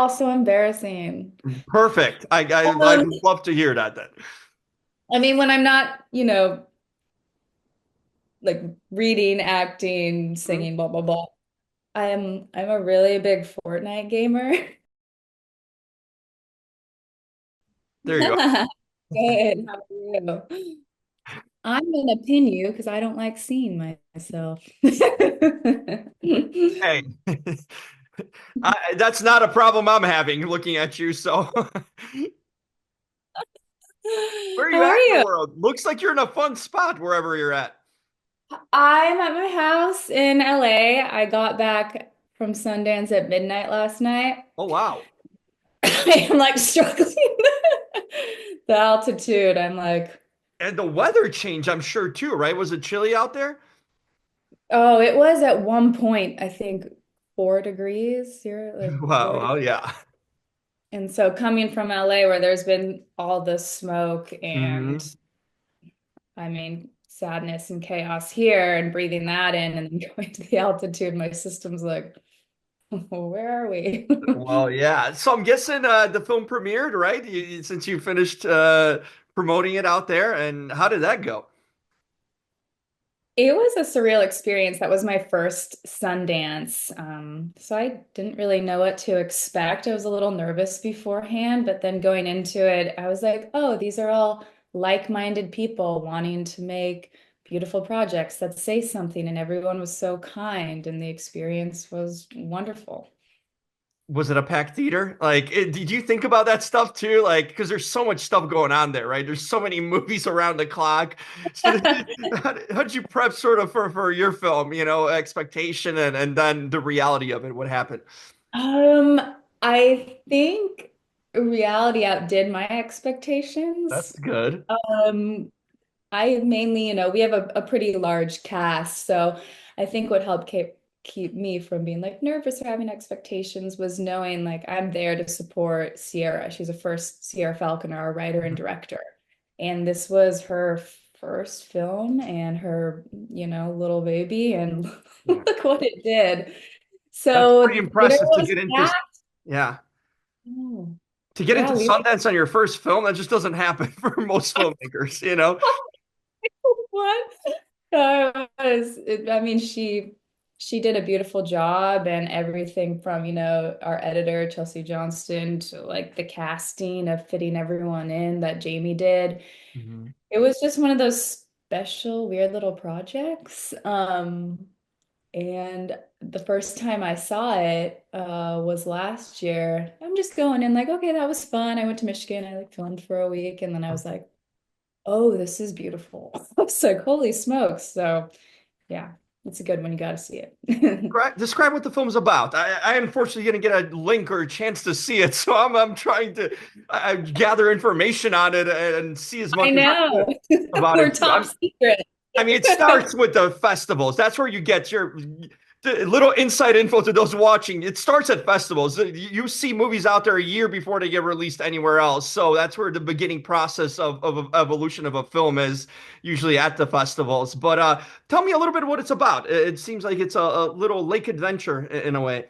so embarrassing. Perfect. I Um, would love to hear that then. I mean, when I'm not, like reading, acting, Mhm. singing, blah blah blah. I'm a really big Fortnite gamer. There you Good. How are you? I'm gonna pin you because I don't like seeing myself. are. Hey, that's not a problem I'm having looking at you. So, where are How you are at in the you? world? Looks like you're in a fun spot wherever you're at. I'm at my house in LA. I got back from Sundance at midnight last night. Oh, wow. I'm like struggling. The altitude, I'm like, And the weather change, I'm sure too, right? Was it chilly out there? oh, it was at one point, I think 4 degrees here, like Wow. 4 degrees. Oh, yeah. And so coming from LA where there's been all the smoke and Hmm. I mean sadness and chaos here and breathing that in and then going to the altitude, my system's like, where are we? Well, yeah. So I'm guessing the film premiered, right? Since you finished promoting it out there, and how did that go? It was a surreal experience. That was my first Sundance. So I didn't really know what to expect. I was a little nervous beforehand, but then going into it, I was like, oh, these are all like-minded people wanting to make beautiful projects that say something, and everyone was so kind, and the experience was wonderful. Was it a packed theater? Like, did you think about that stuff too? Like, because there's so much stuff going on there, right? There's so many movies around the clock. So, how did you prep sort of for your film? Expectation and then the reality of it. What happened? Um, I think reality outdid my That's expectations. good. Um, I mainly, we have a pretty large cast, so I think what helped keep me from being like nervous or having expectations was knowing like I'm there to support Sierra. She's a first Sierra Falconer, our writer and director. And this was her first film and her, little baby, and Yeah. look what it did. That's pretty So there impressive to was get into. that. Yeah. Oh, To get into yeah, we Sundance on your first film, that just doesn't happen for most filmmakers. what? I mean, she did a beautiful job and everything from, our editor, Chelsea Johnston, to like the casting of fitting everyone in that Jamie did. Mhm. It was just one of those special, weird little projects. And the first time I saw it was last year. I'm just going in like, okay, that was fun. I went to Michigan. I like filmed for a week, and then I was like, oh, this is beautiful. I was like, holy smokes. So yeah, it's a good one. You got to see it. Describe what the film's about. I unfortunately didn't get a link or a chance to see it, so I'm trying to gather information on it and see as I much as I know. could about We're it too. top secret. I mean, it starts with the festivals. That's where you get your the little inside info to those watching. It starts at festivals. You see movies out there a year before they get released anywhere else. So that's where the beginning process of evolution of a film is usually at the festivals. But tell me a little bit of what it's about. It seems like it's a little lake adventure in a way.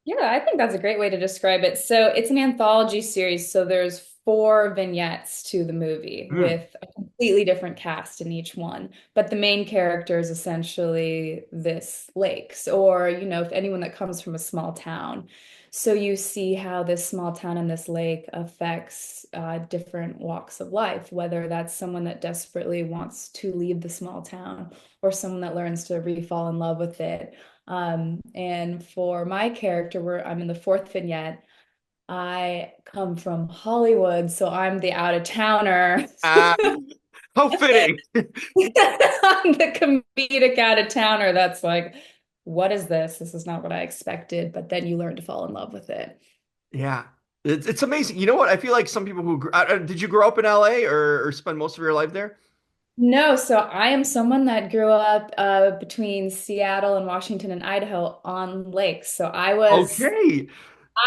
Yeah, I think that's a great way to describe it. So it's an anthology series. So there's four vignettes to the movie Mm. with a completely different cast in each one. But the main character is essentially this lakes, or, if anyone that comes from a small town. So you see how this small town and this lake affects different walks of life, whether that's someone that desperately wants to leave the small town or someone that learns to re-fall in love with it. And for my character, where I'm in the fourth vignette, I come from Hollywood, so I'm the out of towner. Ah, how fitting. I'm the comedic out of towner that's like, what is this? This is not what I expected. But then you learn to fall in love with it. Yeah. It's amazing. You know what? I feel like some people did you grow up in LA or spend most of your life there? No, so I am someone that grew up between Seattle and Washington and Idaho on lakes. So I was Okay.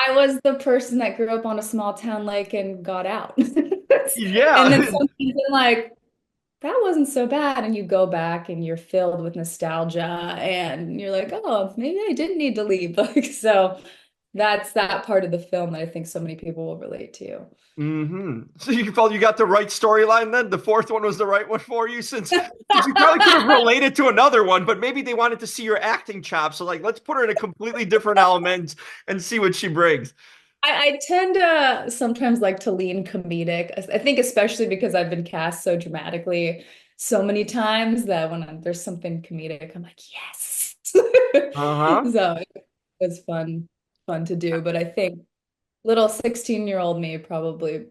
I was the person that grew up on a small town lake and got out. And then Yeah. sometimes I'm like, that wasn't so bad. And you go back and you're filled with nostalgia and you're like, oh, maybe I didn't need to leave. Like, so That's that part of the film that I think so many people will relate to. So you felt you got the right storyline then? The fourth one was the right one for you since you probably could have related to another one, but maybe they wanted to see your acting chops. So like let's put her in a completely different element and see what she brings. I tend to sometimes like to lean comedic. I think especially because I've been cast so dramatically so many times that when there's something comedic, I'm like, yes. Uh-huh. So it was fun to do. But I think little 16-year-old me probably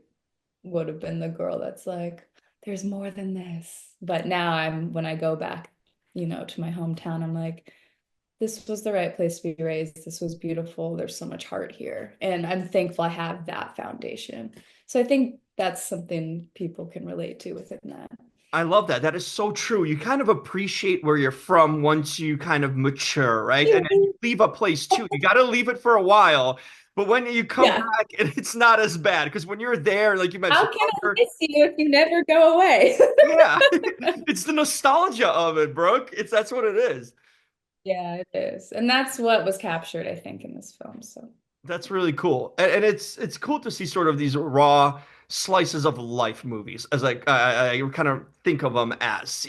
would have been the girl that's like, there's more than this. But now when I go back, to my hometown, I'm like, this was the right place to be raised. This was beautiful. There's so much heart here. And I'm thankful I have that foundation. So I think that's something people can relate to within that. I love that. That is so true. You kind of appreciate where you're from once you kind of mature, right? And then you leave a place too. You got to leave it for a while. But when you come Yeah. back, it's not as bad because when you're there, like you mentioned, How can I younger, miss you if you never go away? yeah, it's the nostalgia of it, Brooke. That's what it is. Yeah, it is. And that's what was captured, I think, in this film. So That's really cool, and it's cool to see sort of these raw slices of life movies, as like I kind of think of them as,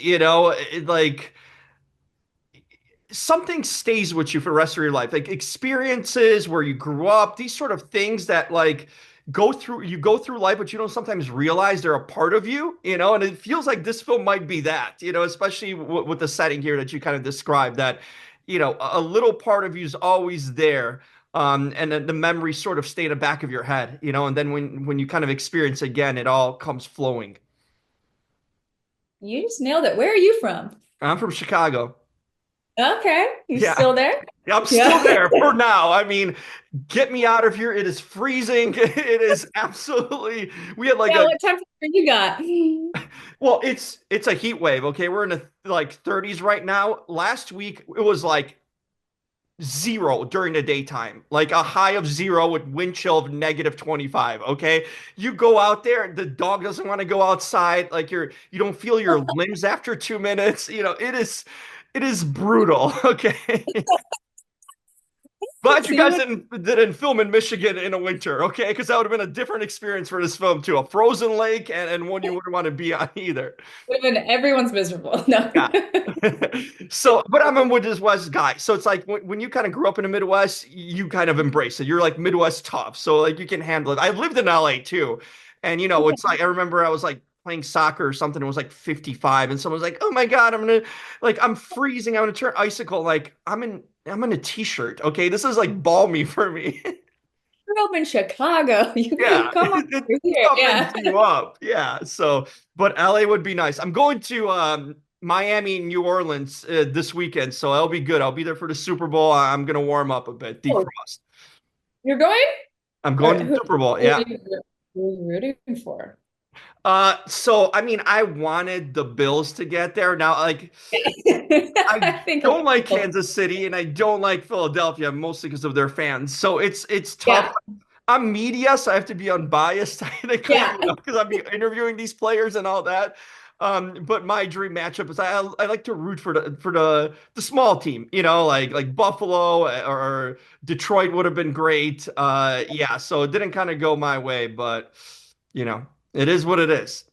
like something stays with you for the rest of your life, like experiences where you grew up, these sort of things that like go through life, but you don't sometimes realize they're a part of you, and it feels like this film might be that, especially with the setting here that you kind of described, that a little part of you is always there. And then the memory sort of stay in the back of your head, and then when you kind of experience again, it all comes flowing. you just nailed it. Where are you from? I'm from Chicago. Okay. You Yeah. still there? Yeah, I'm still Yeah. there for now. I mean, get me out of here. It is freezing. It is absolutely. We had like Yeah, a what temperature you got? well, it's a heat wave. Okay, we're in the like 30s right now. Last week it was like zero during the daytime, like a high of zero with wind chill of negative 25. Okay, you go out there, the dog doesn't want to go outside. Like you don't feel your limbs after 2 minutes. It is brutal. Okay. Glad you See guys what didn't film in Michigan in a winter, okay? Because that would have been a different experience for this film too. A frozen lake and one you wouldn't want to be on either. would have been everyone's miserable. No. Yeah. So, but I'm a Midwest guy. So it's like when you kind of grew up in the Midwest, you kind of embrace it. You're like Midwest tough. So like you can handle it. I've lived in LA too. And it's like I remember I was like playing soccer or something. It was like 55 and someone was like, "Oh my God, I'm freezing. I'm gonna turn icicle." Like I'm in a t-shirt. Okay. This is like balmy for me. Grew up in Chicago. Yeah, You come on it over here. toughens Yeah. you up. Yeah. So, but LA would be nice. I'm going to Miami, New Orleans this weekend, so that'll be good. I'll be there for the Super Bowl. I'm gonna warm up a bit, Oh, defrost. you're going? I'm Or going to the Super Bowl. who are Yeah. you rooting for? So I mean, I wanted the Bills to get there. Now, like, I I think a lot don't like of people, Kansas City and I don't like Philadelphia, mostly because of their fans. So it's tough. yeah, I'm media, so I have to be unbiased technically, yeah. because I'm interviewing these players and all that. But my dream matchup is I like to root for the small team, like Buffalo or Detroit would have been great. Yeah, so it didn't kind of go my way, but it is what it is.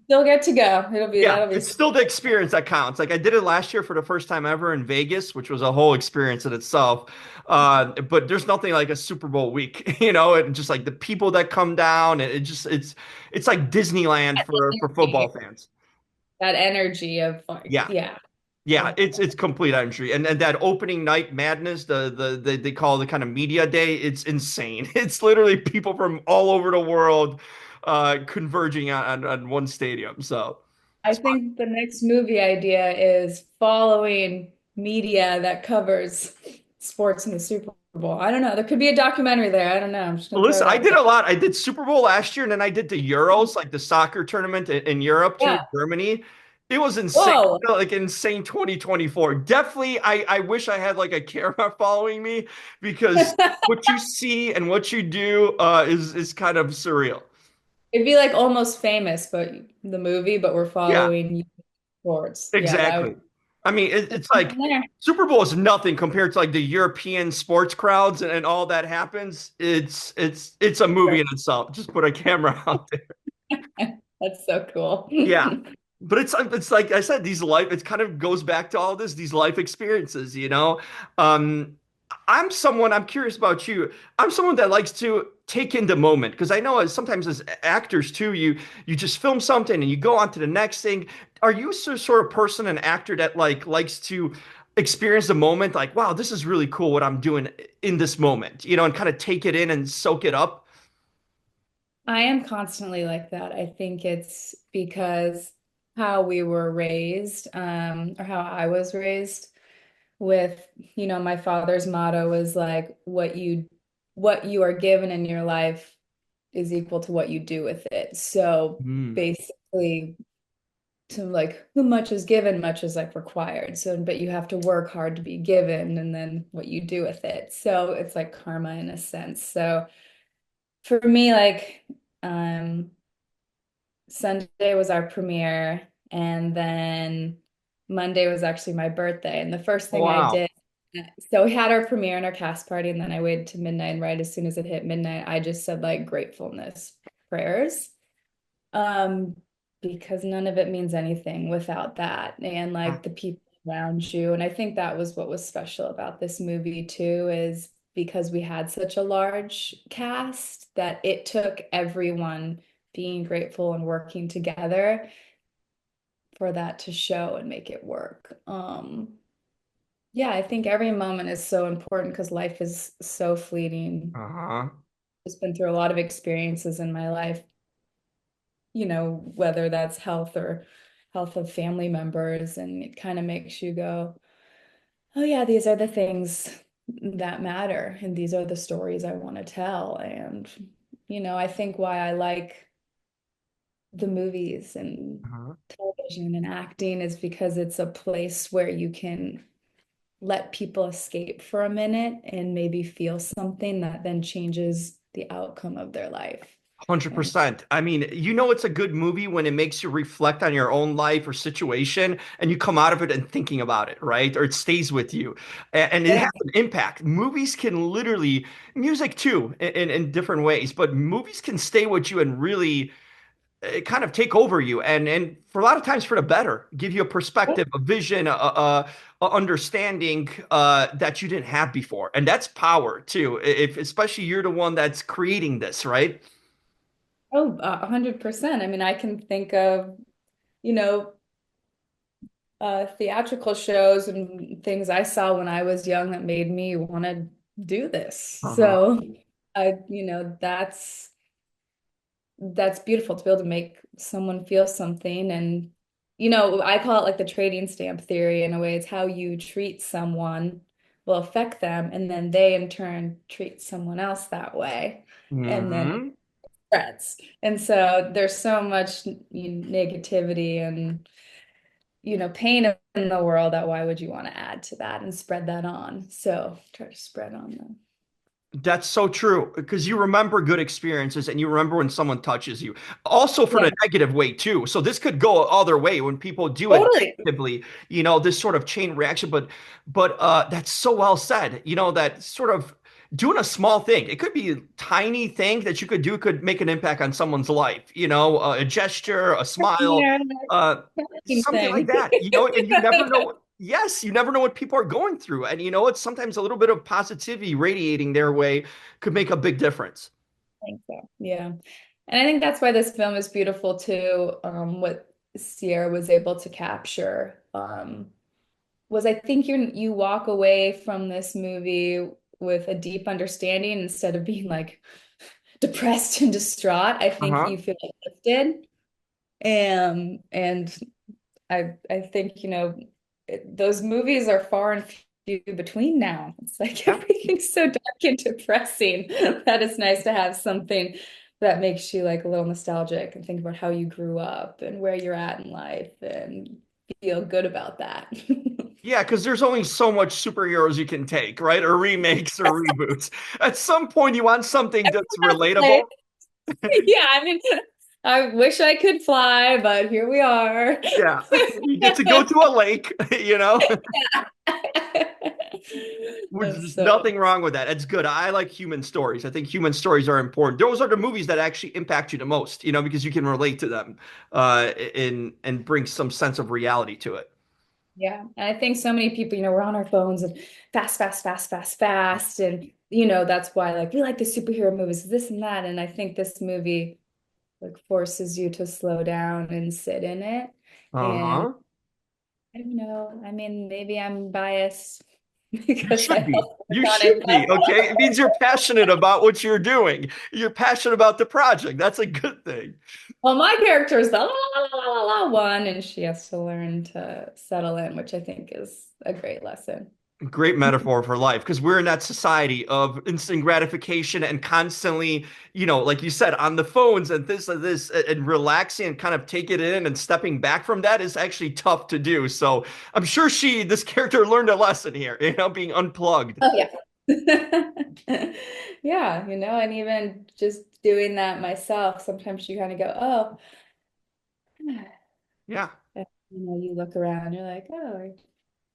Still get to go. Yeah, That'll be it's still the experience that counts. Like I did it last year for the first time ever in Vegas, which was a whole experience in itself. But there's nothing like a Super Bowl week, and just like the people that come down, and it's like Disneyland that for football energy, fans. that energy of like, Yeah. yeah. Yeah, it's complete entry. And that opening night madness, they call it the kind of media day, it's insane. It's literally people from all over the world converging on one stadium. So I it's fun. think the next movie idea is following media that covers sports in the Super Bowl. I don't know. There could be a documentary there. I don't know. I'm just gonna throw Listen, it I out did there. a lot. I did Super Bowl last year, and then I did the Euros, like the soccer tournament in Europe too, Yeah. in Germany. It was insane, Whoa. like insane 2024. Definitely, I wish I had like a camera following me because what you see and what you do is kind of surreal. It'd be like Almost Famous, but the movie, but we're Yeah, following you sports. Yeah, that would exactly. I mean, it's like There. Super Bowl is nothing compared to like the European sports crowds and all that happens. It's a movie in itself. Just put a camera out there. That's so cool. Yeah. But it's like I said, these life it kind of goes back to all this, these life experiences, you know. Um, I'm curious about you. I'm someone that likes to take in the moment because I know sometimes as actors too, you just film something and you go on to the next thing. Are you sort of person, an actor that like likes to experience the moment, like, wow, this is really cool what I'm doing in this moment, you know, and kind of take it in and soak it up? I am constantly like that. I think it's because how we were raised, or how I was raised with, my father's motto was like what you are given in your life is equal to what you do with it. So Mm. basically, to like who much is given, much is like required. So, but you have to work hard to be given, and then what you do with it. So it's like karma in a sense. So for me, like, um, Sunday was our premiere, and then Monday was actually my birthday. And the first Oh, thing I wow. did, so we had our premiere and our cast party, and then I waited to midnight. And right as soon as it hit midnight, I just said like gratefulness prayers. Um, because none of it means anything without that and like the people around you. And I think that was what was special about this movie too, is because we had such a large cast that it took everyone being grateful and working together for that to show and make it work. Yeah, I think every moment is so important because life is so fleeting. Uh-huh. I've just been through a lot of experiences in my life, whether that's health or health of family members, and it kind of makes you go, oh yeah, these are the things that matter, and these are the stories I want to tell. And, I think why I like the movies and Uh-huh. television and acting is because it's a place where you can let people escape for a minute and maybe feel something that then changes the outcome of their life. And 100%. I mean, you know it's a good movie when it makes you reflect on your own life or situation and you come out of it and thinking about it, right? Or it stays with you. And it yeah. has an impact. Movies can literally, music too, in different ways, but movies can stay with you and really kind of take over you. And for a lot of times for the better, give you a perspective, a vision, a understanding that you didn't have before. And that's power too, if especially you're the one that's creating this, right? Oh, 100%. I mean, I can think of, you know, theatrical shows and things I saw when I was young that made me want to do this. Uh-huh. So that's beautiful to be able to make someone feel something. And, I call it like the trading stamp theory in a way. It's how you treat someone will affect them, and then they in turn treat someone else that way. And then it Hmm. spreads. And so there's so much negativity and pain in the world that why would you want to add to that and spread that on? So try to spread on them. That's so true because you remember good experiences and you remember when someone touches you. Also for Yeah, the negative way too. So this could go other way when people do it totally. negatively, you know, this sort of chain reaction. But that's so well said. You know, that sort of doing a small thing. It could be a tiny thing that you could do could make an impact on someone's life. You know, a gesture, a smile, Yeah, uh, that something like thing. that. You know, and you never know. Yes, you never know what people are going through. And you know what? Sometimes a little bit of positivity radiating their way could make a big difference. I think so. Yeah. And I think that's why this film is beautiful too. What Sierra was able to capture, was I think you walk away from this movie with a deep understanding instead of being like depressed and distraught. I think Uh-huh. you feel uplifted. And I think, those movies are far and few between now. It's like Yeah. everything's so dark and depressing that it's nice to have something that makes you like a little nostalgic and think about how you grew up and where you're at in life and feel good about that. Yeah, because there's only so much superheroes you can take, right? Or remakes or reboots. At some point, you want something that's Like, relatable. yeah, I mean, I wish I could fly, but here we are. Yeah. You get to go to a lake, you know? There's So, nothing wrong with that. It's good. I like human stories. I think human stories are important. Those are the movies that actually impact you the most, because you can relate to them, and bring some sense of reality to it. yeah. And I think so many people, we're on our phones and fast, fast, fast, fast, fast. And, that's why like we like the superhero movies, this and that. And I think this movie like forces you to slow down and sit in it. And Uh-huh. I don't know. I mean, maybe I'm biased You because I should be. helped work You on it. should be, okay? It means you're passionate about what you're doing. You're passionate about the project. That's a good thing. Well, my character is the la la la la la one, and she has to learn to settle in, which I think is a great lesson. Great metaphor for life because we're in that society of instant gratification and constantly, like you said, on the phones and this and this and relaxing and kind of taking it in and stepping back from that is actually tough to do. So I'm sure this character learned a lesson here, being unplugged. Oh yeah. Yeah, and even just doing that myself, sometimes you kind of go, oh, Yeah. and, you look around, you're like, oh, I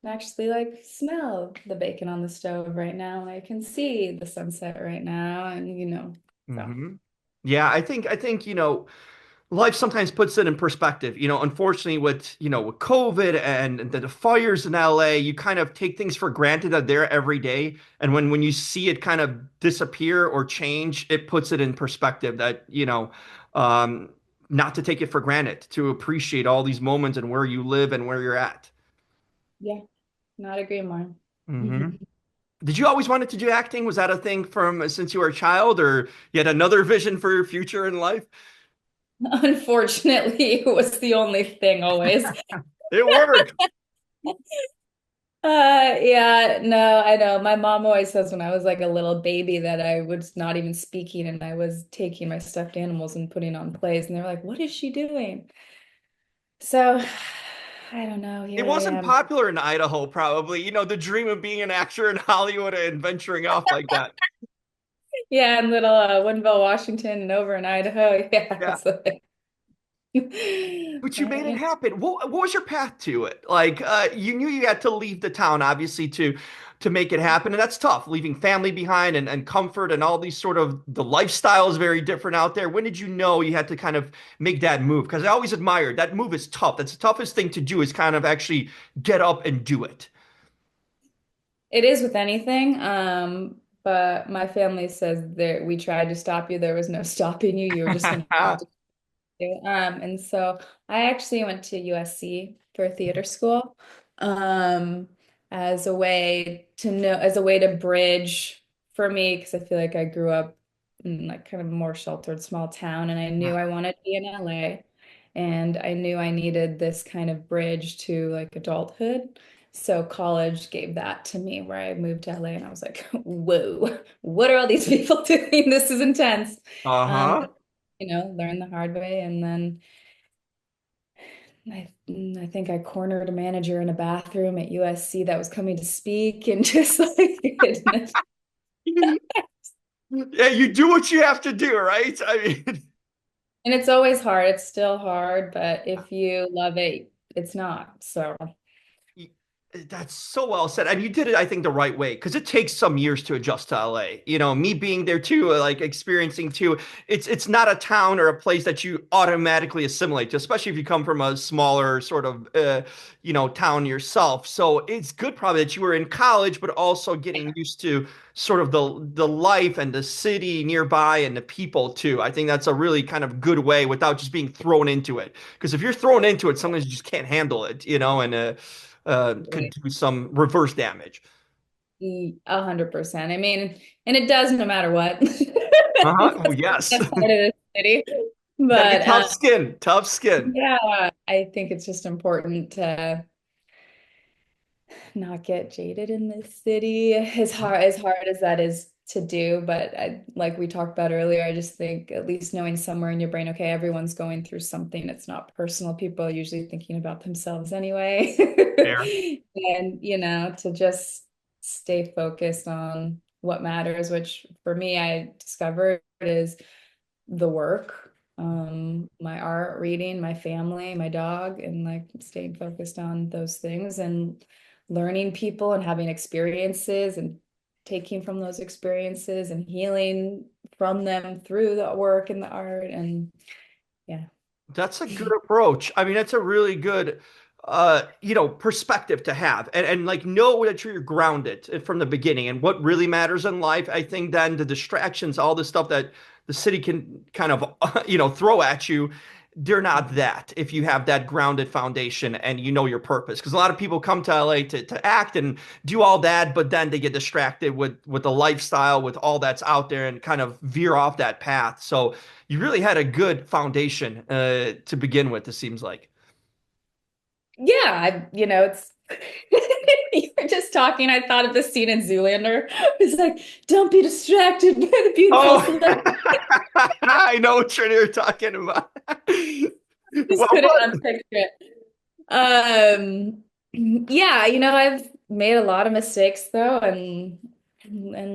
can actually like smell the bacon on the stove right now. I can see the sunset right now, and so Hmm. Yeah, I think, life sometimes puts it in perspective. Unfortunately, with COVID and the fires in LA, you kind of take things for granted that they're every day. And when you see it kind of disappear or change, it puts it in perspective that, um, not to take it for granted, to appreciate all these moments and where you live and where you're at. yeah, not agree more. Hmm. Did you always wanted to do acting? Was that a thing from since you were a child, or you had another vision for your future in life? Unfortunately, it was the only thing always. It worked. Yeah, no, I know. My mom always says when I was like a little baby that I was not even speaking and I was taking my stuffed animals and putting on plays, and they're like, "What is she doing?" So, I don't know. It Here I wasn't am. popular in Idaho, probably. The dream of being an actor in Hollywood and venturing off like that. Yeah, in little Woodinville, Washington, and over in Idaho. Yeah, Yeah. so, But you but made it happen. What was your path to it? Like, you knew you had to leave the town, obviously, to make it happen, and that's tough, leaving family behind and comfort and all these sort of the lifestyle is very different out there. When did you know you had to kind of make that move? Because I always admired that move is tough. That's the toughest thing to do is kind of actually get up and do it. it is with anything. But my family says there we tried to stop you. There was no stopping you. You were just gonna have to do. And so I actually went to USC for theater school, um, as a way to bridge for me, because I feel like I grew up in like kind of a more sheltered small town, and I knew I wanted to be in LA, and I knew I needed this kind of bridge to like adulthood. So college gave that to me where I moved to LA and I was like, whoa, what are all these people doing? This is intense. Um, Uh-huh. learn the hard way. And then I think I cornered a manager in a bathroom at USC that was coming to speak and just like, goodness. Yeah, you do what you have to do, right? I mean, And it's always hard. It's still hard, but if you love it, it's not. So that's so well said. And you did it, I think, the right way because it takes some years to adjust to LA. Me being there too, like experiencing too. It's not a town or a place that you automatically assimilate to, especially if you come from a smaller sort of town yourself. So it's good probably that you were in college, but also getting used to sort of the life and the city nearby and the people too. I think that's a really kind of good way without just being thrown into it. Because if you're thrown into it, sometimes you just can't handle it, and could do some reverse damage. 100%. I mean, and it does no matter what. Uh-huh. Oh, Because yes. that's part of the city. Gotta get But tough skin. Tough skin. yeah, I think it's just important to not get jaded in this city as hard as that is to do. But like we talked about earlier, I just think at least knowing somewhere in your brain, okay, everyone's going through something. It's not personal. People are usually thinking about themselves anyway. Fair. And to just stay focused on what matters, which for me I discovered is the work. my art, reading, my family, my dog, and like staying focused on those things and learning people and having experiences and taking from those experiences and healing from them through the work and the art. And yeah. That's a good approach. I mean, that's a really good perspective to have and like know that you're grounded from the beginning and what really matters in life. I think then the distractions, all the stuff that the city can kind of throw at you, they're not that if you have that grounded foundation and you know your purpose. Because a lot of people come to LA to act and do all that, but then they get distracted with the lifestyle, with all that's out there and kind of veer off that path. So you really had a good foundation to begin with, it seems like. Yeah, it's you were just talking. I thought of the scene in Zoolander. It's like, don't be distracted by the beautiful Oh, celebrity. I know what you're talking about. Well, Just couldn't what? unpicture it. Yeah, I've made a lot of mistakes though, and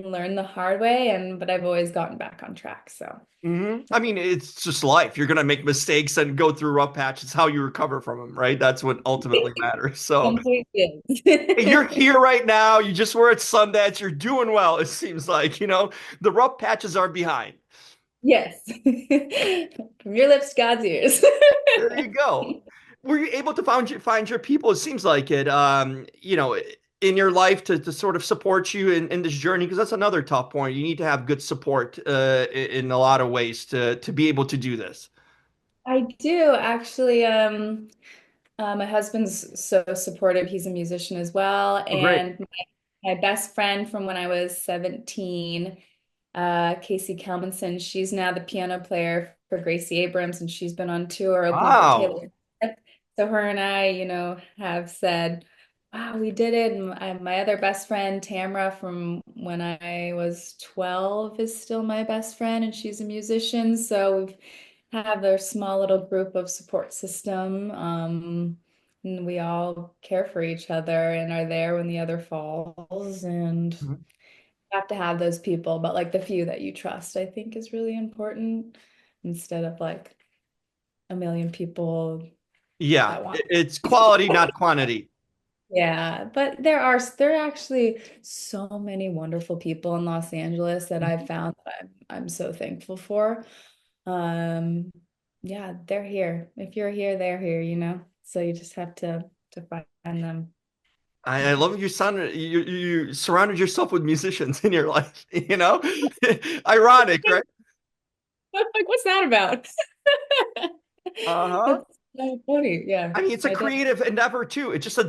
learned the hard way, but I've always gotten back on track. So I mean, it's just life. You're gonna make mistakes and go through rough patches. How you recover from them, right? That's what ultimately matters. So complete is. hey, you're here right now. You just were at Sundance. You're doing well. It seems like, the rough patches are behind. Yes. From your lips to God's ears. There you go. Were you able to find your people? It seems like it, in your life to sort of support you in this journey, because that's another tough point. You need to have good support in a lot of ways to be able to do this. I do actually. My husband's so supportive. He's a musician as well. Oh, great. And my best friend from when I was 17, Casey Kelmanson, she's now the piano player for Gracie Abrams, and she's been on tour opening for Wow. Taylor Swift. So her and I, have said, wow, we did it. And my other best friend, Tamra, from when I was 12, is still my best friend, and she's a musician. So we've have their small little group of support system. And we all care for each other and are there when the other falls. And have to have those people, but like the few that you trust, I think is really important instead of like a million people Yeah, that want. it's quality, not quantity. Yeah, but there are actually so many wonderful people in Los Angeles that I've found that I'm so thankful for. Um, yeah, they're here. If you're here, they're here. So you just have to find them. I love you surrounded yourself with musicians in your life, Ironic, right? Like, what's that about? Uh-huh. That's so funny. Yeah, I mean, it's a my dad. creative endeavor too. It's just a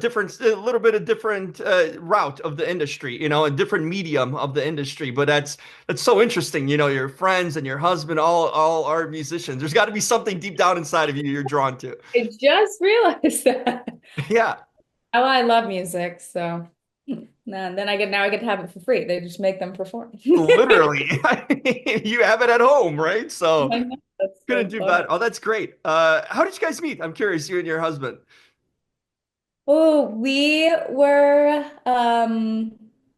little bit of different route of the industry, a different medium of the industry. But that's so interesting. Your friends and your husband all are musicians. There's got to be something deep down inside of you you're drawn to. I just realized that. Yeah, Oh, I love music, so then now I get to have it for free. They just make them perform. literally. You have it at home, right? So I know, that's couldn't so do funny. better. Oh, that's great. How did you guys meet? I'm curious, you and your husband. Oh, we were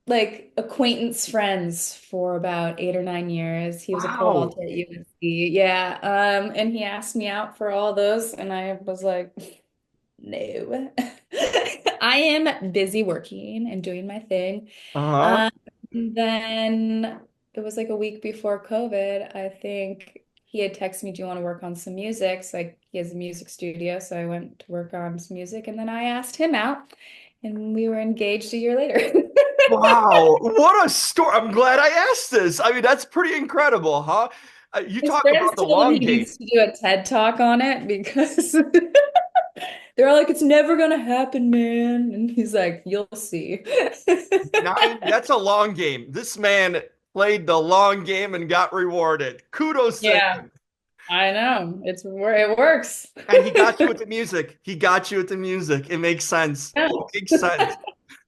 like acquaintance friends for about 8 or 9 years. He was a pole Wow. vaulter at UNC. Yeah. And he asked me out for all those, and I was like, no. I am busy working and doing my thing. Uh-huh. Um, then it was like a week before COVID. I think he had texted me, "Do you want to work on some music?" So he has a music studio, so I went to work on some music, and then I asked him out, and we were engaged a year later. Wow, what a story. I'm glad I asked this. I mean, that's pretty incredible, huh? You His talk friends about the told him long he game. needs to do a TED talk on it because they're all like, "It's never gonna happen, man." And he's like, "You'll see." That's a long game. This man played the long game and got rewarded. Kudos to Yeah, him. I know. It works. And he got you with the music. He got you with the music. It makes sense. Yeah. It makes sense.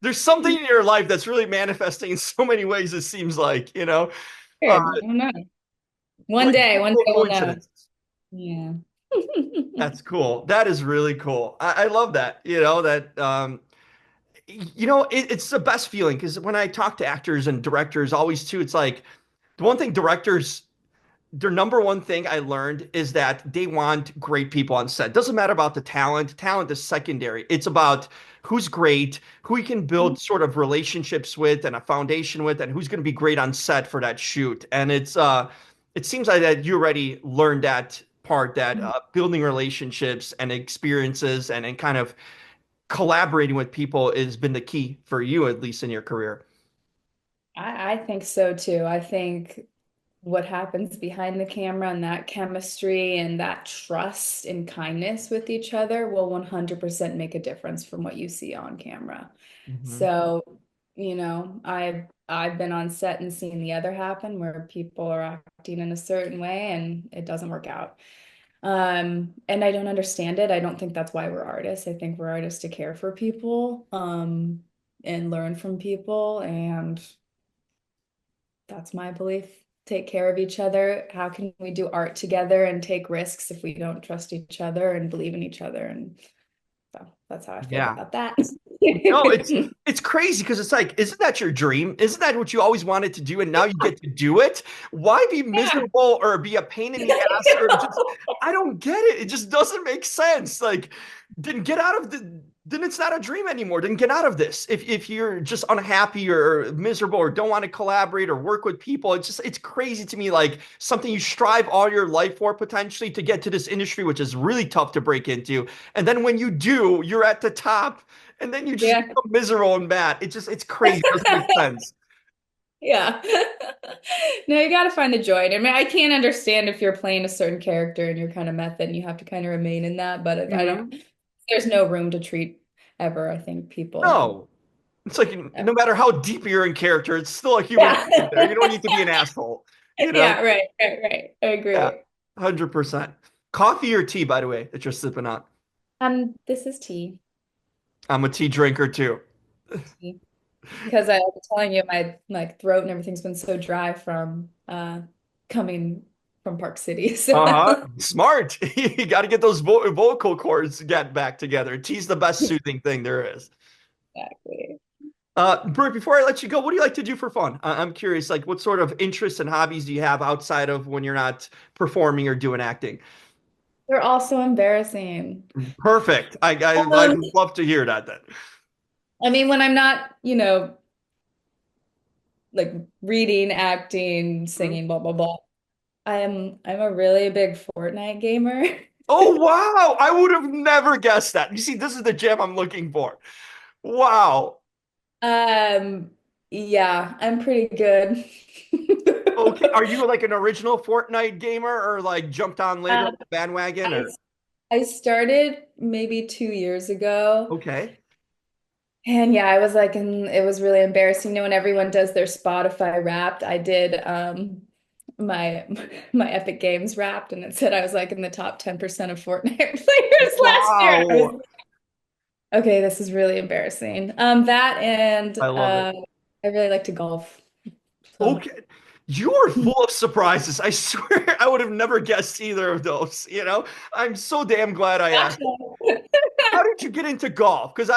There's something in your life that's really manifesting in so many ways, it seems like. Uh, Weird. I don't know. like One simple day we'll know. coincidences. Yeah. That's cool. That is really cool. I love that, it's the best feeling because when I talk to actors and directors, always too, it's like the one thing directors their number one thing I learned is that they want great people on set. Doesn't matter about the talent. Talent is secondary. It's about who's great, who you can build sort of relationships with and a foundation with, and who's going to be great on set for that shoot. And it seems like that you already learned that part, that building relationships and experiences and kind of collaborating with people has been the key for you, at least in your career. I think so too. I think what happens behind the camera and that chemistry and that trust and kindness with each other will 100% make a difference from what you see on camera. Mhm. So, I've been on set and seen the other happen where people are acting in a certain way and it doesn't work out. And I don't understand it. I don't think that's why we're artists. I think we're artists to care for people, and learn from people, and that's my belief. Take care of each other. How can we do art together and take risks if we don't trust each other and believe in each other? And so that's how I feel Yeah. about that. No, it's crazy because it's like, isn't that your dream? Isn't that what you always wanted to do? And now you get to do it. Why be Yeah. miserable or be a pain in the ass or just I don't get it. It just doesn't make sense. Like, then get out of then it's not a dream anymore. Then get out of this. If you're just unhappy or miserable or don't want to collaborate or work with people, it's crazy to me. Like something you strive all your life for potentially to get to this industry, which is really tough to break into. And then when you do, you're at the top and then you just Yeah. become miserable and mad. It's crazy. It doesn't make sense. Yeah. No, you got to find the joy. I mean, I can't understand if you're playing a certain character and you're kind of method and you have to kind of remain in that, but I don't, Mhm. there's no room to treat ever, I think, people. No, it's like no matter how deep you're in character, it's still a human Yeah. being there. You don't need to be an asshole. You know? Yeah, right. I Yeah, agree. 100%. Coffee or tea, by the way, that you're sipping on. This is tea. I'm a tea drinker too. Because I was telling you, my like throat and everything's been so dry from coming from Park City. So Uh-huh. Smart. You got to get those vocal cords get back together. Tea's the best soothing thing there is. exactly. Brooke, before I let you go, what do you like to do for fun? I'm curious, like what sort of interests and hobbies do you have outside of when you're not performing or doing acting? They're also embarrassing. Perfect. I'd Um, love to hear that then. I mean, when I'm not, like reading, acting, Mhm. singing, blah blah blah. I'm a really big Fortnite gamer. Oh wow! I would have never guessed that. You see, this is the gem I'm looking for. Wow. Um, yeah, I'm pretty good. Okay, are you like an original Fortnite gamer or like jumped on later Um, on the bandwagon I or I started maybe 2 years ago. okay. And yeah, I was like, and it was really embarrassing. When everyone does their Spotify Wrapped, I did my my Epic Games Wrapped, and it said I was like in the top 10% of Fortnite players last year. I was Wow. okay, this is really embarrassing. That and I love it. I really like to golf. So Okay. You are full of surprises. I swear I would have never guessed either of those. I'm so damn glad I asked. gotcha. How did you get into golf? Because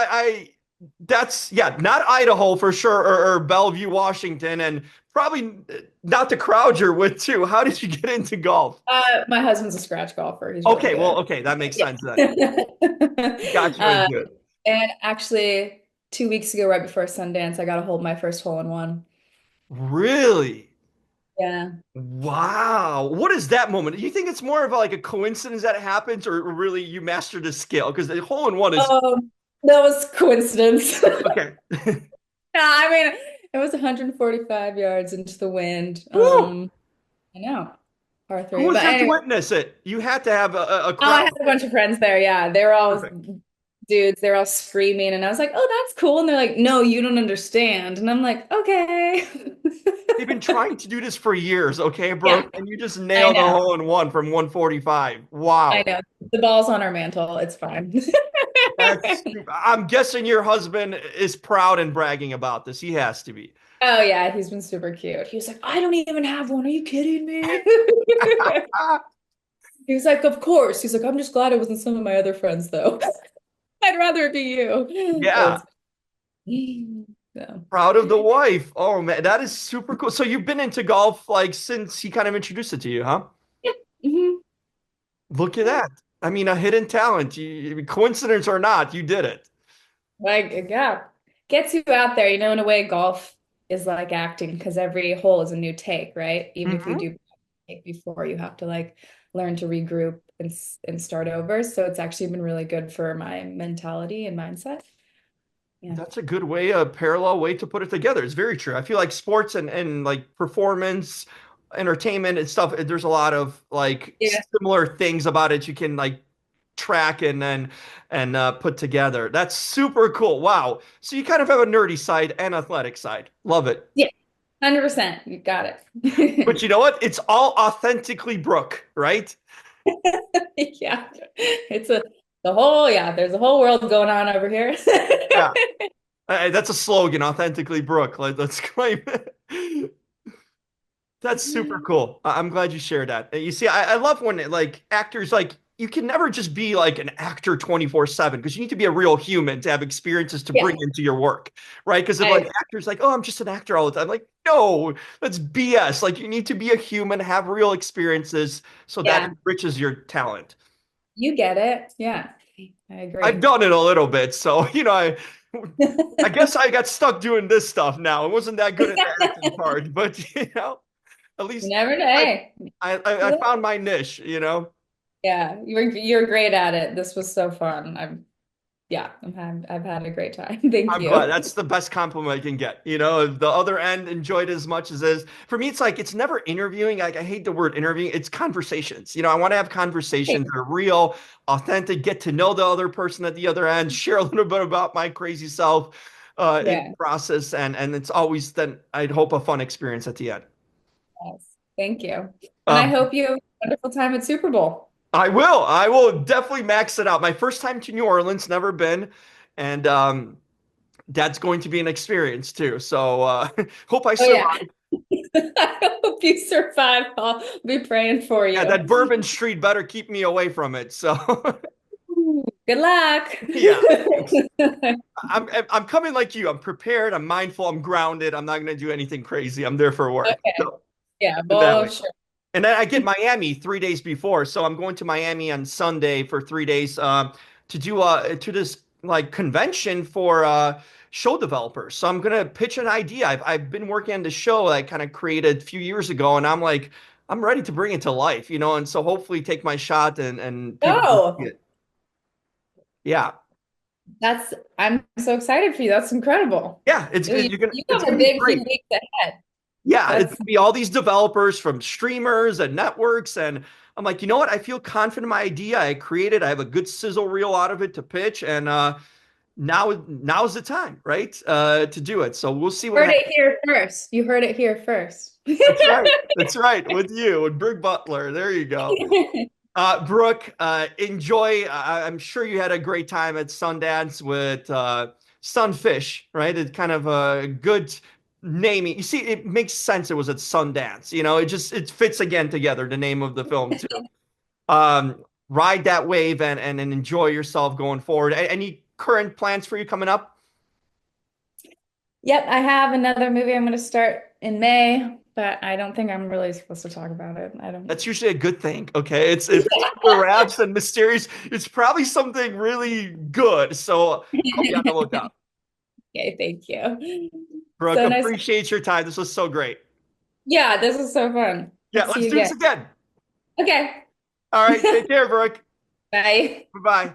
that's, yeah, not Idaho for sure or Bellevue, Washington, and probably not the crowd you're with too. How did you get into golf? My husband's a scratch golfer. He's really Okay, well, good. okay, that makes Yeah. sense then. He got you Uh, into it. and actually, 2 weeks ago, right before Sundance, I got to hold my first hole in one. Really? Yeah. Wow. What is that moment? Do you think it's more of like a coincidence that happens or really you mastered a skill? Because the hole in one is That was coincidence. okay. Yeah, I mean, it was 145 yards into the wind. Woo! I know, par Who three. was But there to anyway, witness it? You had to have a oh, I crowd. had a bunch of friends there. Yeah, they were all Perfect. dudes. They were all screaming, and I was like, "Oh, that's cool." And they're like, "No, you don't understand." And I'm like, "Okay." They've been trying to do this for years, okay, Yeah, bro? And you just I nailed a know. hole in one from 145. I Wow. know. The ball's on our mantle. It's fine. I'm guessing your husband is proud and bragging about this. He has to be. Oh yeah, he's been super cute. He was like, I don't even have one. Are you kidding me? He was like, of course. He's like, I'm just glad it wasn't some of my other friends though. I'd rather it be you. It Yeah. was So, Proud of the wife. Oh man, that is super cool. So you've been into golf like since he kind of introduced it to you, huh? yeah. Mhm. Look at Yeah. that. I mean, a hidden talent. Coincidence or not, you did it. Like, yeah, gets you out there. In a way, golf is like acting because every hole is a new take, right? Even if you Hmm. do take before, you have to like learn to regroup and start over. So it's actually been really good for my mentality and mindset. Yeah. That's a good way, a parallel way to put it together. It's very true. I feel like sports and like performance, entertainment and stuff, there's a lot of like Yeah. similar things about it you can like track and put together. That's super cool. Wow. So you kind of have a nerdy side and athletic side. Love it. Yeah. 100%. You got But it. you know what? It's all authentically Brooke, right? Yeah. It's yeah, there's a whole world going on over here. Yeah. That's a slogan, authentically Brooke. Let's claim it. That's super cool. I'm glad you shared that. You see, I love when like actors like you can never just be like an actor 24/7 because you need to be a real human to have experiences to Yeah. bring into your work, right? Because if like I, actors like, oh, I'm just an actor all the time, like, no, that's BS. Like you need to be a human, have real experiences so that yeah, enriches your talent. you get it. Yeah, I I've agree. done it a little bit, so I guess I got stuck doing this stuff now. I wasn't that good at the acting part, but at You least never know. I Hey, I found my niche. yeah, you're great at it. This was so fun. I've had a great time. Thank I'm glad. you. That's the best compliment I can get. If the other end enjoyed it as much as is. For me, it's like it's never interviewing. Like I hate the word interviewing. It's conversations. I want to have conversations that are real, authentic, get to know the other person at the other end, share a little bit about my crazy self in the Yeah. process, and it's always then I'd hope a fun experience at the end. Yes. Thank you. And I Um, hope you have a wonderful time at Super Bowl. I will. I will definitely max it out. My first time to New Orleans, never been, and that's going to be an experience too. So hope I Oh yeah. survive. I hope you survive. I'll be praying for Yeah, you. that Bourbon Street better keep me away from it. So Good luck. yeah, thanks. I'm coming like you. I'm prepared. I'm mindful. I'm grounded. I'm not going to do anything crazy. I'm there for work. Okay. So Yeah, that well, way. sure. And then I get Miami 3 days before, so I'm going to Miami on Sunday for 3 days to do to this like convention for show developers. So I'm gonna pitch an idea. I've been working on the show that I kind of created a few years ago, and I'm like I'm ready to bring it to life. And so hopefully take my shot and people will see Oh, it. Yeah, I'm so excited for you. That's incredible. yeah, You it's have a gonna be big great. few weeks ahead. Yeah, it's That's gonna be all these developers from streamers and networks, and I'm like, you know what? I feel confident in my idea. I created. I have a good sizzle reel out of it to pitch, and now's the time, right? To do it. So we'll see what heard happens. it here first. You heard it here first. That's right. That's right. With you, with Brooke Butler. There you go. Brooke, enjoy. I'm sure you had a great time at Sundance with Sunfish, right? It's kind of a good naming. You see, it makes sense. It was at Sundance. It fits again together. The name of the film too. Ride that wave and enjoy yourself going forward. Any current plans for you coming up? Yep, I have another movie I'm going to start in May, but I don't think I'm really supposed to talk about it. I don't. That's usually a good thing. Okay, it's if it's under wraps and mysterious, it's probably something really good. So I'll be on the lookout. Okay, thank you. Brooke, So nice. appreciate your time. This was so great. Yeah, this is so fun. Yeah, Let's see let's you do this again. again. Okay. All right, take care, Brooke. Bye. Bye bye.